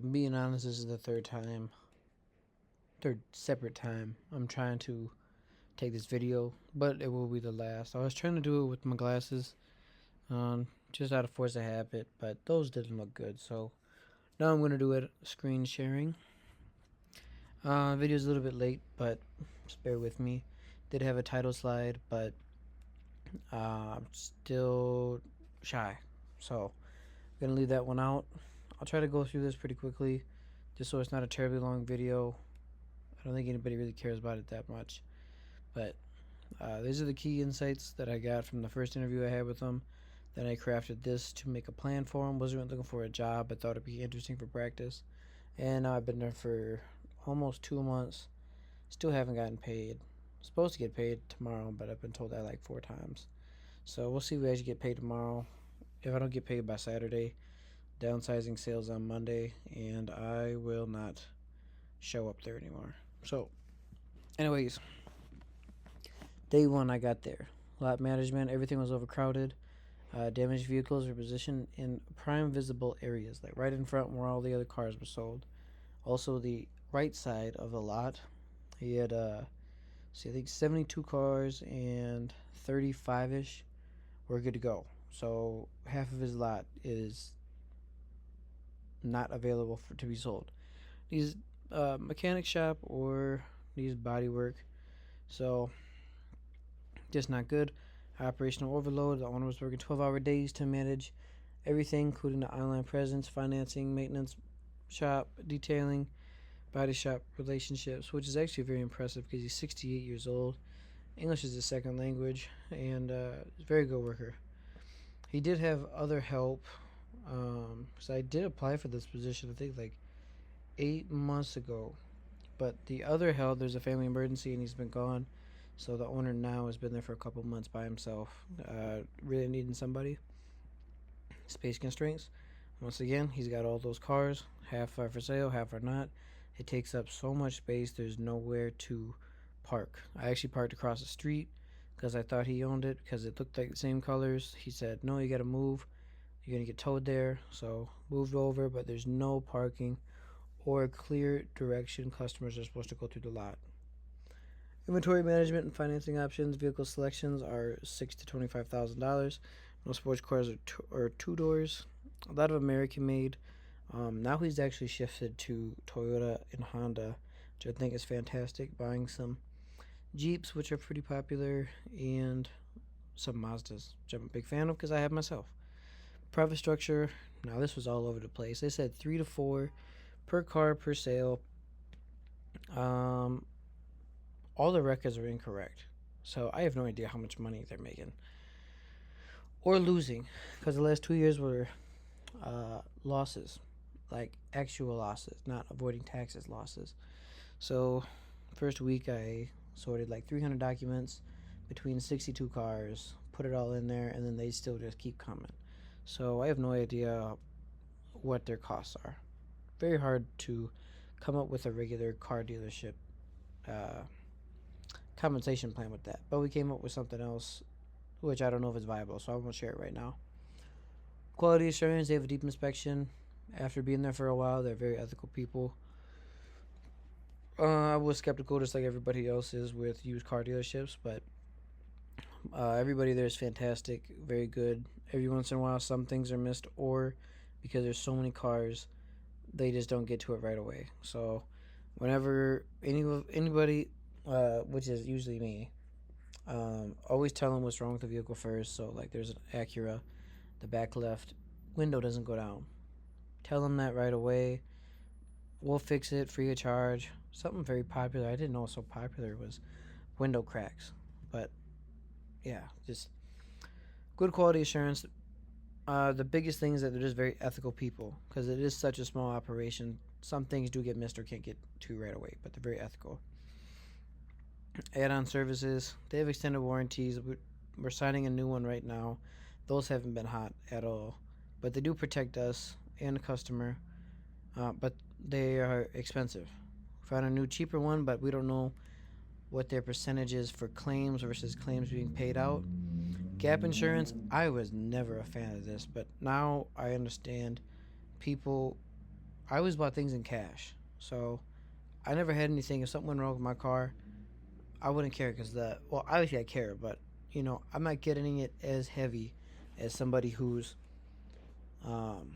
Being honest, this is the third separate time I'm trying to take this video, but it will be the last. I was trying to do it with my glasses, just out of force of habit, but those didn't look good, so now I'm going to do it screen sharing. Video's a little bit late, but just bear with me. Did have a title slide, but I'm still shy, so I'm going to leave that one out. I'll try to go through this pretty quickly, just so it's not a terribly long video. I don't think anybody really cares about it that much, but these are the key insights that I got from the first interview I had with them. Then I crafted this to make a plan for them. Wasn't really looking for a job, but thought it'd be interesting for practice. And now I've been there for almost 2 months. Still haven't gotten paid. Supposed to get paid tomorrow, but I've been told that like 4 times. So we'll see if we actually get paid tomorrow. If I don't get paid by Saturday, downsizing sales on Monday, and I will not show up there anymore. So, anyways, day one I got there. Lot management, everything was overcrowded. Damaged vehicles were positioned in prime visible areas, like right in front where all the other cars were sold. Also, the right side of the lot, he had, I think 72 cars and 35-ish were good to go. So half of his lot is not available to be sold. These mechanic shop or needs body work, so just not good. Operational overload. The owner was working 12-hour days to manage everything, including the online presence, financing, maintenance, shop, detailing, body shop relationships, which is actually very impressive because he's 68 years old. English is his second language, and he's a very good worker. He did have other help, because I did apply for this position, I think like 8 months ago. But the other help, there's a family emergency and he's been gone. So the owner now has been there for a couple months by himself, really needing somebody. Space constraints. Once again, he's got all those cars. Half are for sale, half are not. It takes up so much space, there's nowhere to park. I actually parked across the street because I thought he owned it because it looked like the same colors. He said, no, you got to move. You're going to get towed there. So moved over, but there's no parking or clear direction. Customers are supposed to go through the lot. Inventory management and financing options. Vehicle selections are $6,000 to $25,000. Most sports cars are two doors. A lot of American made. Now he's actually shifted to Toyota and Honda, which I think is fantastic. Buying some Jeeps, which are pretty popular, and some Mazdas, which I'm a big fan of because I have myself. Profit structure. Now this was all over the place. They said 3 to 4 per car per sale. All the records are incorrect, so I have no idea how much money they're making or losing, because the last 2 years were losses, like actual losses, not avoiding taxes losses. So first week I sorted like 300 documents between 62 cars, put it all in there, and then they still just keep coming. So I have no idea what their costs are. Very hard to come up with a regular car dealership compensation plan with that, but we came up with something else, which I don't know if it's viable, so I won't share it right now. Quality assurance. They have a deep inspection. After being there for a while, they're very ethical people. I was skeptical, just like everybody else is with used car dealerships, but everybody there is fantastic, very good. Every once in a while, some things are missed, or because there's so many cars, they just don't get to it right away. So whenever anybody, which is usually me, always tell them what's wrong with the vehicle first. So like there's an Acura, the back left window doesn't go down. Tell them that right away. We'll fix it free of charge. Something very popular, I didn't know it was so popular, was window cracks. But yeah, just good quality assurance. The biggest thing is that they're just very ethical people, because it is such a small operation. Some things do get missed or can't get to right away, but they're very ethical. Add-on services. They have extended warranties. We're signing a new one right now. Those haven't been hot at all, but they do protect us and the customer, but they are expensive. Found a new cheaper one, but we don't know what their percentage is for claims versus claims being paid out. Gap insurance. I was never a fan of this, but now I understand people I always bought things in cash. So I never had anything. If something went wrong with my car, I wouldn't care because well, obviously I care, but I'm not getting it as heavy as somebody um,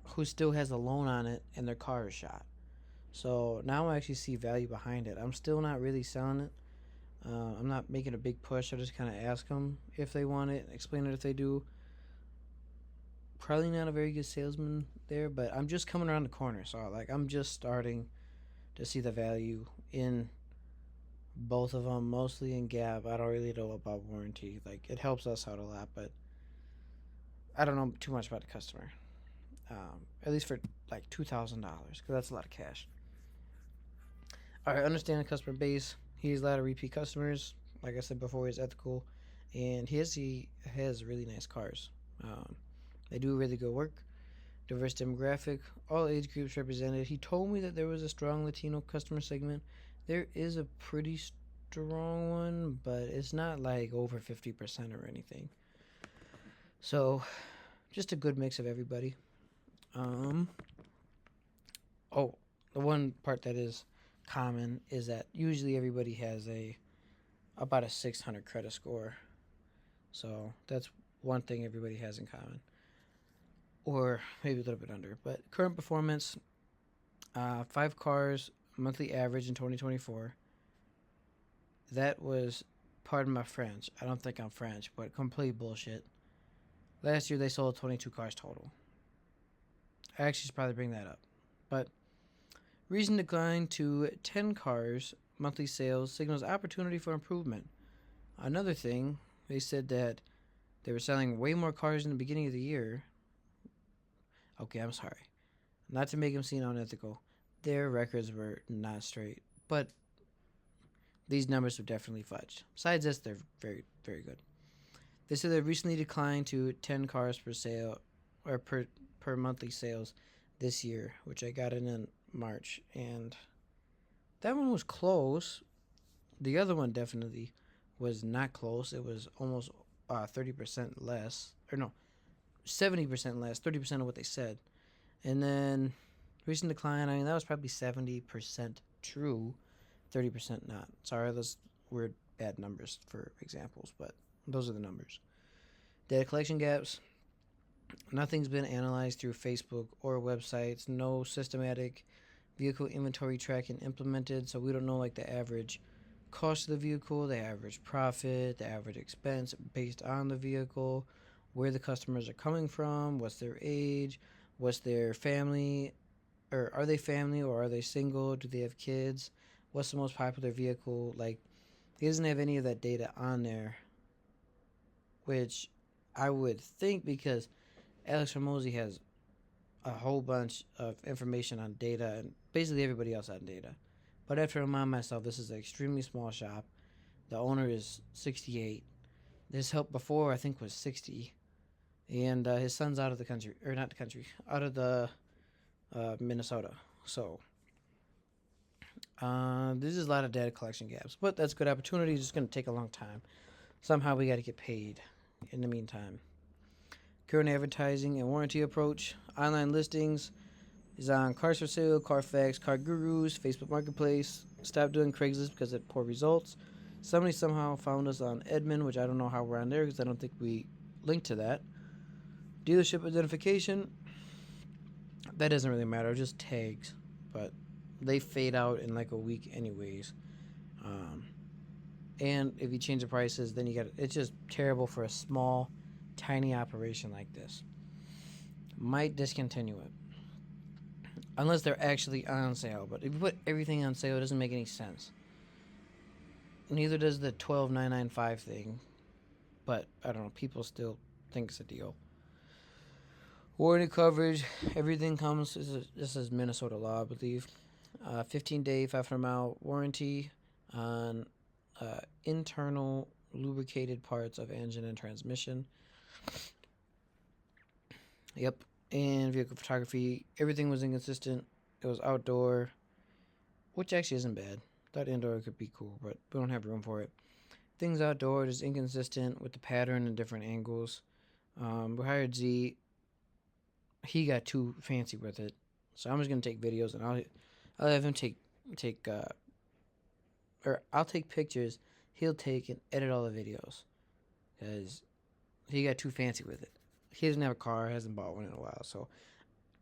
who still has a loan on it and their car is shot. So now I actually see value behind it. I'm still not really selling it. I'm not making a big push. I just kind of ask them if they want it, explain it if they do. Probably not a very good salesman there, but I'm just coming around the corner. So I'm just starting to see the value in both of them, mostly in Gap. I don't really know about warranty. Like it helps us out a lot, but I don't know too much about the customer. At least for like $2,000, because that's a lot of cash. All right, understand the customer base. He has a lot of repeat customers. Like I said before, he's ethical, and he has really nice cars. They do really good work. Diverse demographic, all age groups represented. He told me that there was a strong Latino customer segment. There is a pretty strong one, but it's not like over 50% or anything. So, just a good mix of everybody. Oh, the one part that is common is that usually everybody has about a 600 credit score. So that's one thing everybody has in common, or maybe a little bit under. But current performance, 5 cars monthly average in 2024. That was, pardon my French. I don't think I'm French, but complete bullshit. Last year they sold 22 cars total. I actually should probably bring that up. But recent decline to 10 cars monthly sales signals opportunity for improvement. Another thing, they said that they were selling way more cars in the beginning of the year. Okay, I'm sorry. Not to make them seem unethical. Their records were not straight. But these numbers were definitely fudged. Besides this, they're very, very good. They said they recently declined to 10 cars per sale, or per monthly sales this year, which I got in March, and that one was close. The other one definitely was not close. It was almost 30% less, or no, 70% less, 30% of what they said. And then recent decline, I mean, that was probably 70% true, 30% not. Sorry, those were bad numbers for examples, but those are the numbers. Data collection gaps. Nothing's been analyzed through Facebook or websites. No systematic vehicle inventory tracking implemented, so we don't know like the average cost of the vehicle, the average profit, the average expense based on the vehicle, where the customers are coming from, what's their age, what's their family, or are they family or are they single? Do they have kids? What's the most popular vehicle? Like, he doesn't have any of that data on there, which I would think because Alex Hormozy has a whole bunch of information on data and basically everybody else on data. But I have to remind myself this is an extremely small shop. The owner is 68. His help before I think was 60. And his son's out of the country, or not the country, out of the Minnesota. So there's a lot of data collection gaps, but that's a good opportunity. It's just going to take a long time. Somehow we got to get paid in the meantime. Current advertising and warranty approach. Online listings is on Cars for Sale, Carfax, Car Gurus, Facebook Marketplace. Stop doing Craigslist because of poor results. Somebody somehow found us on Edmund, which I don't know how we're on there because I don't think we linked to that. Dealership identification. That doesn't really matter, just tags. But they fade out in like a week anyways. And if you change the prices, then it's just terrible for a small, tiny operation like this. Might discontinue it. Unless they're actually on sale. But if you put everything on sale, it doesn't make any sense. Neither does the $12,995 thing. But, I don't know, people still think it's a deal. Warranty coverage, everything comes, this is Minnesota law, I believe. 15-day, 500-mile warranty on internal lubricated parts of engine and transmission. Yep. And vehicle photography, everything was inconsistent. It was outdoor, which actually isn't bad. Thought indoor could be cool, but we don't have room for it. Things outdoor is inconsistent with the pattern and different angles. We hired Z. He got too fancy with it, So I'm just gonna take videos and I'll have him or I'll take pictures. He'll take and edit all the videos because he got too fancy with it. He doesn't have a car, hasn't bought one in a while, so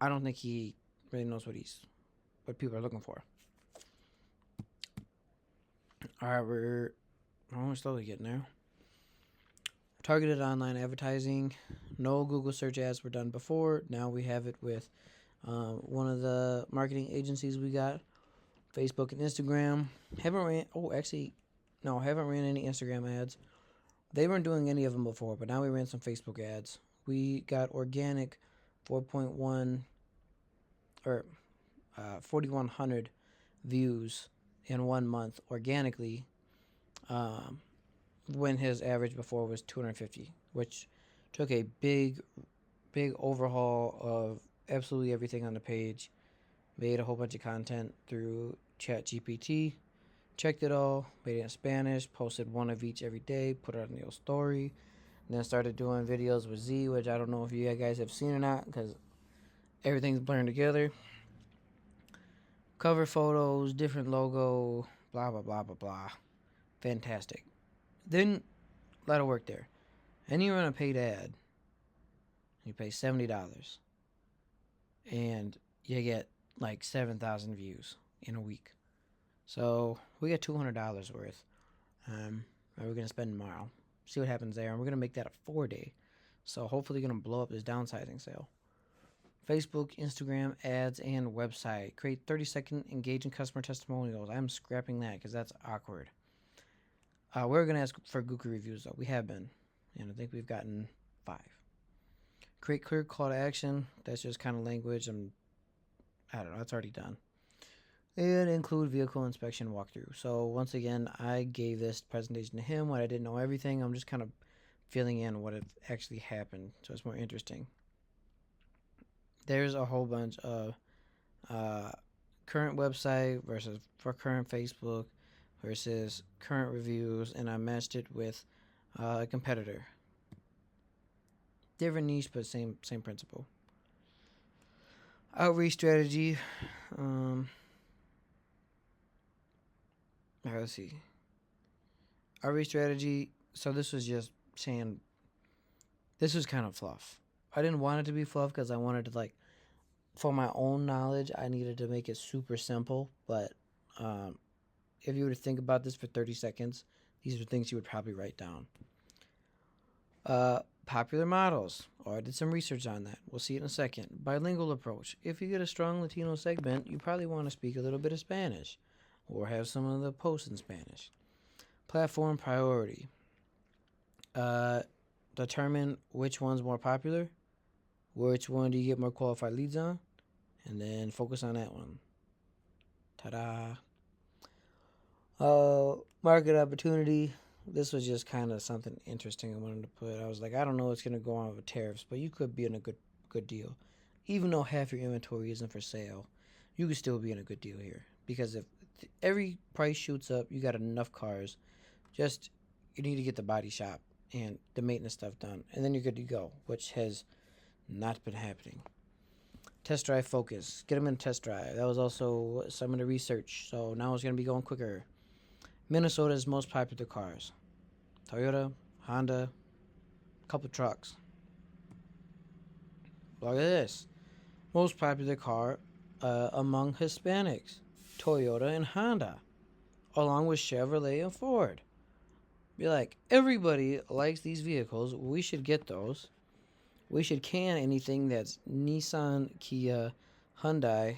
I don't think he really knows what people are looking for. All right, we're slowly getting there. Targeted online advertising. No Google search ads were done before. Now we have it with one of the marketing agencies we got. Facebook and Instagram. Haven't ran any Instagram ads. They weren't doing any of them before, but now we ran some Facebook ads. We got organic 4.1 or 4,100 views in 1 month organically, when his average before was 250, which took a big overhaul of absolutely everything on the page. Made a whole bunch of content through ChatGPT, checked it all, made it in Spanish, posted one of each every day, put it on the old story, and then started doing videos with Z, which I don't know if you guys have seen or not because everything's blurring together. Cover photos, different logo, blah, blah, blah, blah, blah. Fantastic. Then, a lot of work there. And you run a paid ad, you pay $70, and you get like 7,000 views in a week. So we got $200 worth. That we're going to spend tomorrow. See what happens there. And we're going to make that a 4-day. So hopefully going to blow up this downsizing sale. Facebook, Instagram, ads, and website. Create 30-second engaging customer testimonials. I'm scrapping that because that's awkward. We're going to ask for Google reviews, though. We have been. And I think we've gotten 5. Create clear call to action. That's just kind of language. I don't know. It's already done. And include vehicle inspection walkthrough. So once again, I gave this presentation to him when I didn't know everything. I'm just kind of filling in what had actually happened. So it's more interesting. There's a whole bunch of current website versus for current Facebook versus current reviews, and I matched it with a competitor. Different niche, but same principle. Outreach strategy. Let's see. Outreach strategy. So this was just saying. This was kind of fluff. I didn't want it to be fluff because I wanted to, for my own knowledge, I needed to make it super simple. But if you were to think about this for 30 seconds, these are things you would probably write down. Popular models. I did some research on that. We'll see it in a second. Bilingual approach. If you get a strong Latino segment, you probably want to speak a little bit of Spanish or have some of the posts in Spanish. Platform priority. Determine which one's more popular. Which one do you get more qualified leads on? And then focus on that one. Ta-da. Market opportunity. This was just kind of something interesting I wanted to put. I was like, I don't know what's going to go on with tariffs, but you could be in a good deal. Even though half your inventory isn't for sale, you could still be in a good deal here. Because if every price shoots up, you got enough cars. Just, you need to get the body shop and the maintenance stuff done. And then you're good to go, which has not been happening. Test drive focus. Get them in a test drive. That was also some of the research. So now it's going to be going quicker. Minnesota's most popular cars. Toyota, Honda, couple trucks. Look at this. Most popular car among Hispanics. Toyota and Honda. Along with Chevrolet and Ford. Be like, everybody likes these vehicles. We should get those. We should can anything that's Nissan, Kia, Hyundai.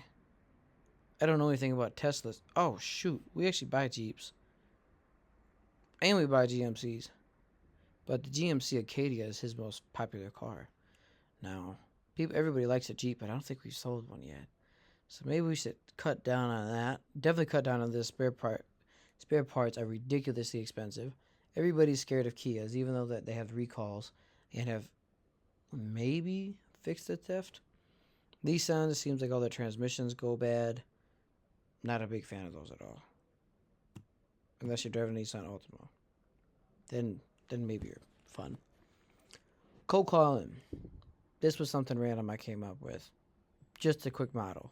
I don't know anything about Teslas. Oh, shoot. We actually buy Jeeps. And we buy GMCs. But the GMC Acadia is his most popular car. Now, everybody likes a Jeep, but I don't think we've sold one yet. So maybe we should cut down on that. Definitely cut down on this spare part. Spare parts are ridiculously expensive. Everybody's scared of Kias, even though that they have recalls and have maybe fixed the theft. Nissan, it seems like all their transmissions go bad. Not a big fan of those at all. Unless you're driving a Nissan Altima. Then maybe you're fun. Cold calling. This was something random I came up with. Just a quick model.